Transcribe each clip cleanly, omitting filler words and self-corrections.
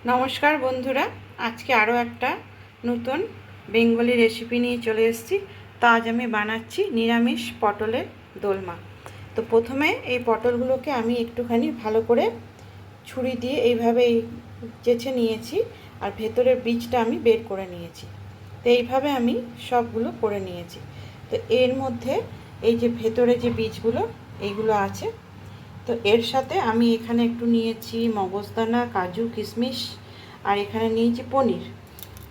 নমস্কার বন্ধুরা, আজকে আরও একটা নতুন বেঙ্গলি রেসিপি নিয়ে চলে এসেছি। তো আজ আমি বানাচ্ছি নিরামিষ পটলের দোলমা। তো প্রথমে এই পটলগুলোকে আমি একটুখানি ভালো করে ছুরি দিয়ে এইভাবে চেঁচে নিয়েছি, আর ভেতরের বীজটা আমি বের করে নিয়েছি। তো এইভাবে আমি সবগুলো করে নিয়েছি। তো এর মধ্যে এই যে ভেতরে যে বীজগুলো এইগুলো আছে, তো এর সাথে আমি এখানে একটু নিয়েছি মগজদানা, কাজু, কিশমিশ, আর এখানে নিয়েছি পনির।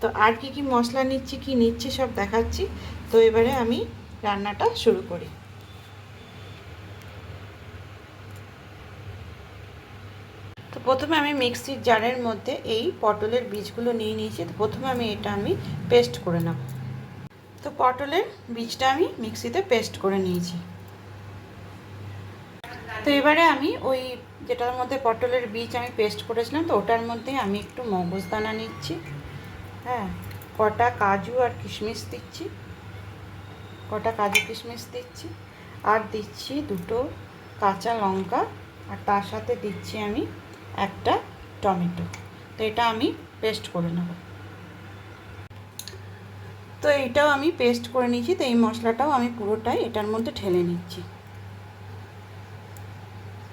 তো আর কি মশলা নিচ্ছি সব দেখাচ্ছি। তো এবারে আমি রান্নাটা শুরু করি। তো প্রথমে আমি মিক্সির জারের মধ্যে এই পটলের বীজগুলো নিয়ে নিয়েছি। তো প্রথমে আমি পেস্ট করে নেব। তো পটলের বীজটা আমি মিক্সিতে পেস্ট করে নিয়েছি। তো এবারে আমি ওই যেটার মধ্যে পটলের বীজ আমি পেস্ট করেছিলাম, তো ওটার মধ্যে আমি একটু মগজদানা নিচ্ছি, হ্যাঁ, কটা কাজু আর কিশমিশ দিচ্ছি, আর দিচ্ছি দুটো কাঁচা লঙ্কা, আর তার সাথে দিচ্ছি আমি একটা টমেটো। তো এটা আমি পেস্ট করে নেব। তো এইটাও আমি পেস্ট করে নিয়েছি। তো এই মশলাটাও আমি পুরোটাই এটার মধ্যে ঢেলে নিচ্ছি।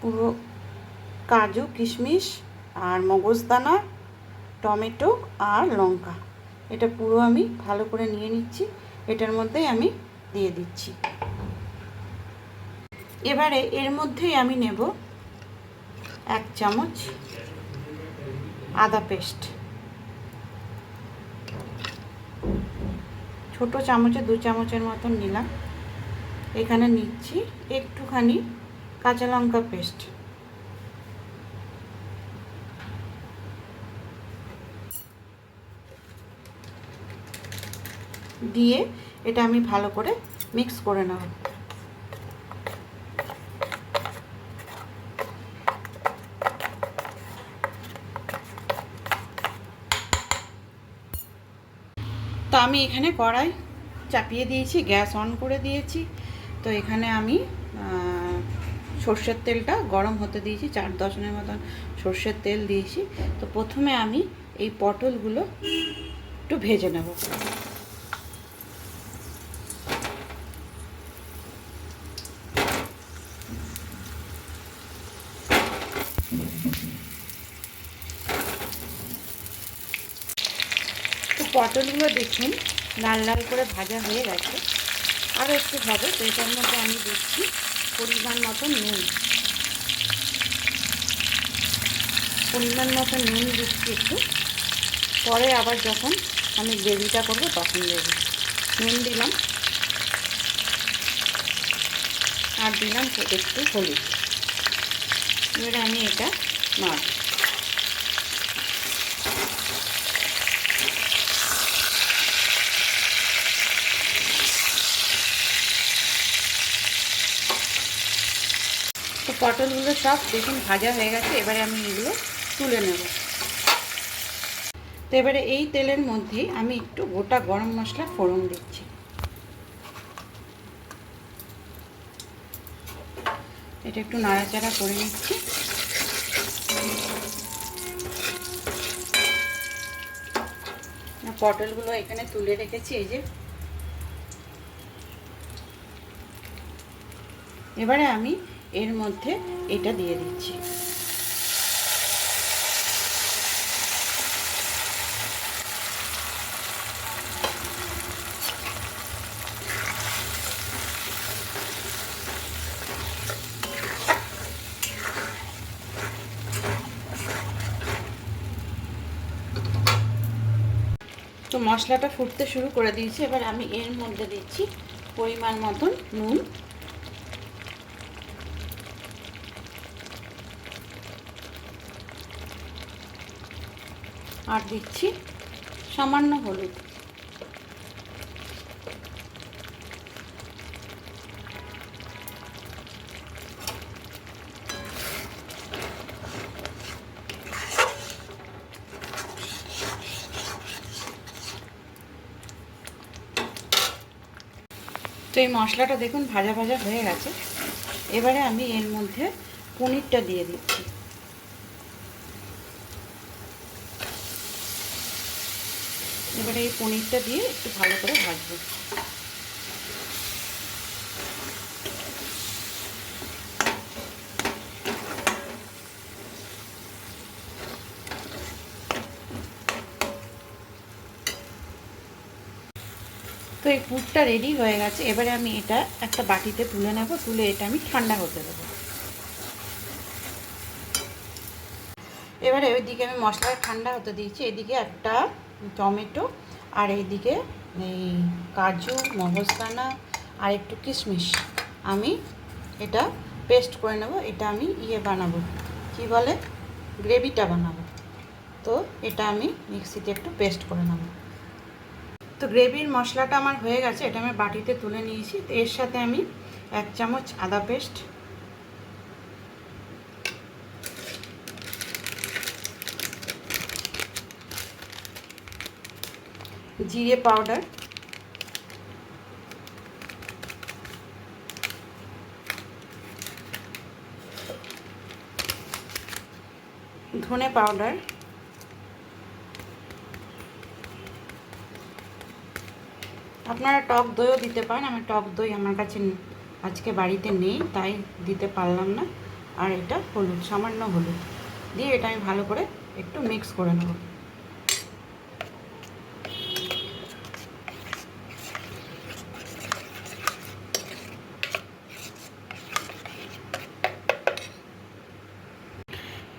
পুরো কাজু, কিশমিশ আর মগজদানা, টমেটো আর লঙ্কা, এটা পুরো আমি ভালো করে নিয়ে নিচ্ছি। এটার মধ্যেই আমি দিয়ে দিচ্ছি। এবারে এর মধ্যেই আমি নেব 1 চামচ আদা পেস্ট। ছোট চামচে 2 চামচের মতন নিলাম। এখানে নিচ্ছি একটুখানি কাঁচা লঙ্কা পেস্ট, দিয়ে এটা আমি ভালো করে মিক্স করে নেব। তো আমি এখানে কড়াই চাপিয়ে দিয়েছি, গ্যাস অন করে দিয়েছি। তো এখানে আমি সর্ষের তেলটা গরম হতে দিয়েছি, 4-10 মতন সর্ষের তেল দিয়েছি। তো প্রথমে আমি এই পটলগুলো একটু ভেজে নেব। তো পটলগুলো দেখুন লাল লাল করে ভাজা হয়ে গেছে, আরও একটু হবে। তো এটার মধ্যে আমি দিচ্ছি পরিমাণ মতন নুন দিচ্ছি একটু। পরে আবার যখন আমি গ্রেভিটা করবো তখন দেবো। নুন দিলাম, আর দিলাম একটু হলুদ। এবারে আমি এটা নাড়ব। তো পটলগুলো সব দেখুন ভাজা হয়ে গেছে। এবারে আমি এগুলো তুলে নেব। তো এবারে এই তেলের মধ্যেই আমি একটু গোটা গরম মশলা ফোড়ন দিচ্ছি। এটা একটু নাড়াচাড়া করে নিচ্ছি। পটলগুলো এখানে তুলে রেখেছি, এই যে। এবারে আমি এর মধ্যে এটা দিয়ে দিচ্ছি। তো মশলাটা ফুটতে শুরু করে দিয়েছি। এবার আমি এর মধ্যে দিচ্ছি পরিমাণ মতন নুন, আর দিচ্ছি সামান্য হলুদ। তো এই মশলাটা দেখুন ভাজা ভাজা হয়ে গেছে। এবারে আমি এর মধ্যে পনিরটা দিয়ে দিচ্ছি। এবারে এই পনিরটা দিয়ে একটু ভালো করে ভাজবো। তো এই পুরটা রেডি হয়ে গেছে। এবারে আমি এটা একটা বাটিতে তুলে নেব, তুলে এটা আমি ঠান্ডা হতে দেবো। এবারে ওইদিকে আমি মশলাটা ঠান্ডা হতে দিয়েছি, এদিকে একটা টমেটো আর এইদিকে এই কাজু, মগজদানা আর একটু কিশমিশ আমি এটা পেস্ট করে নেব। এটা আমি বানাবো, কি বলে, গ্রেভিটা বানাবো। তো এটা আমি মিক্সিতে একটু পেস্ট করে নেব। তো গ্রেভির মশলাটা আমার হয়ে গেছে, এটা আমি বাটিতে তুলে নিয়েছি। তো এর সাথে আমি 1 চামচ আদা পেস্ট, জিরে পাউডার, ধনে পাউডার, আপনারা টক দইও দিতে পারেন। আমি টক দই আমার কাছে আজকে বাড়িতে নেই, তাই দিতে পারলাম না। আর এটা হলুদ, সামান্য হলুদ দিয়ে এটা আমি ভালো করে একটু মিক্স করে নেব।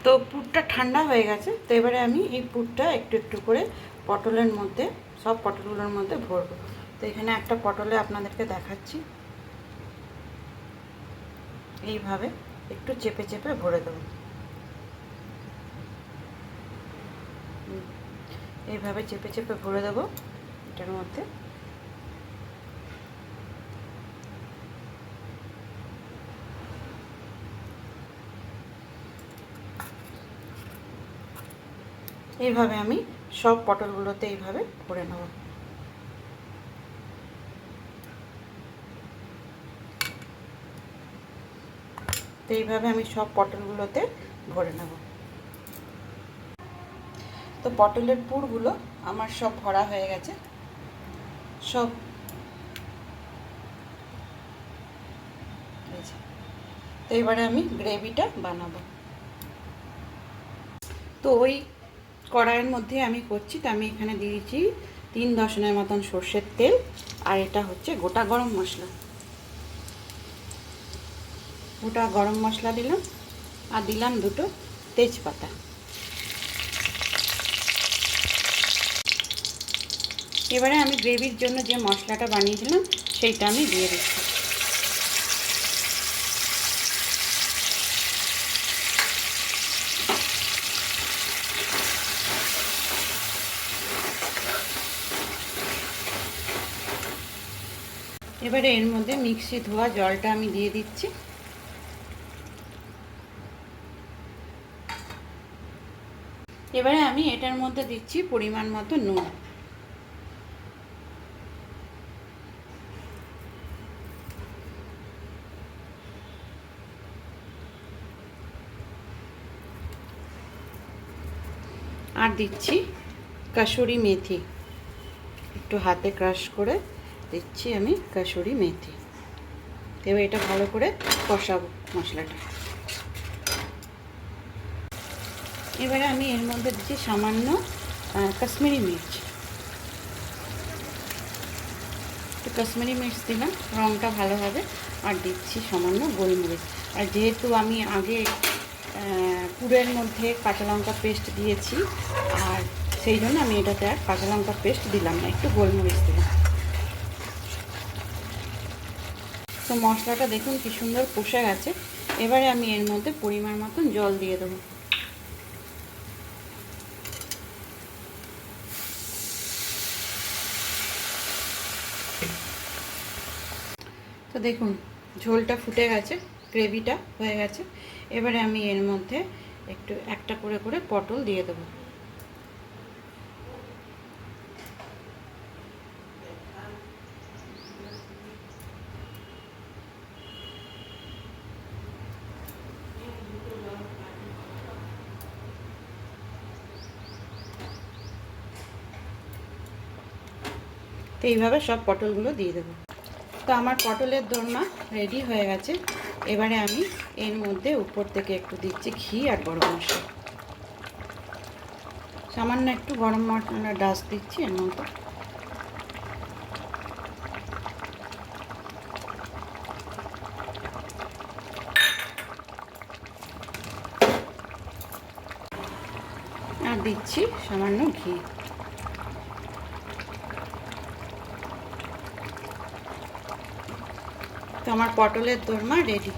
তো পুরটা ঠান্ডা হয়ে গেছে। তো এবারে আমি এই পুরটা একটু একটু করে পটলের মধ্যে, সব পটলগুলোর মধ্যে ভরবো। তো এখানে একটা পটলে আপনাদেরকে দেখাচ্ছি, এইভাবে একটু চেপে চেপে ভরে দেবো। এইভাবে চেপে চেপে ভরে দেবো এটার মধ্যে। এইভাবে আমি সব পটলগুলোতে এইভাবে ভরে নেব। তো এইভাবে আমি সব পটলগুলোতে ভরে নেব। তো পটলের পুরগুলো আমার সব ভরা হয়ে গেছে, সব। তো এবারে আমি গ্রেভিটা বানাবো। তো ওই কড়াইয়ের মধ্যে আমি করছি। তো আমি এখানে দিয়েছি 3 দশনের মতন সর্ষের তেল, আর এটা হচ্ছে গোটা গরম মশলা। গোটা গরম মশলা দিলাম, আর দিলাম 2টো তেজপাতা। এবারে আমি গ্রেভির জন্য যে মশলাটা বানিয়েছিলাম সেইটা আমি দিয়ে দিচ্ছি। এবারে এর মধ্যে মিক্সি ধোয়া জলটা আমি দিয়ে দিচ্ছি। এবারে আমি এটার মধ্যে দিচ্ছি পরিমাণ মতো নুন। আর দিচ্ছি কাসুরি মেথি, একটু হাতে ক্রাশ করে দিচ্ছি আমি কাসুরি মেথি। এবার এটা ভালো করে কষাবো মশলাটা। এবারে আমি এর মধ্যে দিচ্ছি সামান্য কাশ্মীরি মির্চ, একটু কাশ্মীরি মির্চ দিলাম, রঙটা ভালো হবে। আর দিচ্ছি সামান্য গোলমরিচ। আর যেহেতু আমি আগে পুরের মধ্যে কাঁচা লঙ্কা পেস্ট দিয়েছি, আর সেই জন্য আমি এটাতে আর কাঁচা লঙ্কা পেস্ট দিলাম না, একটু গোলমরিচ দিলাম। তো মশলাটা দেখুন কি সুন্দর কষে গেছে। এবারে আমি এর মধ্যে পরিমাণ মতন জল দিয়ে দেবো। তো দেখুন ঝোলটা ফুটে গেছে, গ্রেভিটা হয়ে গেছে। এবারে আমি এর মধ্যে একটু একটা করে করে পটল দিয়ে দেবো। তো এইভাবে সব পটলগুলো দিয়ে দেবো। তো আমার পটলের দোরমা রেডি হয়ে গেছে। এবারে আমি এর মধ্যে উপর থেকে একটু দিচ্ছি ঘি আর গরম মশলা, সামান্য একটু গরম মশলা ডাস্ট দিচ্ছি এর মধ্যে। আর দিচ্ছি সামান্য ঘি। তো আমার পটলের দোরমা রেডি।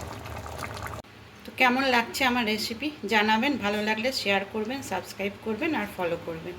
তো কেমন লাগছে আমার রেসিপি জানাবেন, ভালো লাগলে শেয়ার করবেন, সাবস্ক্রাইব করবেন আর ফলো করবেন।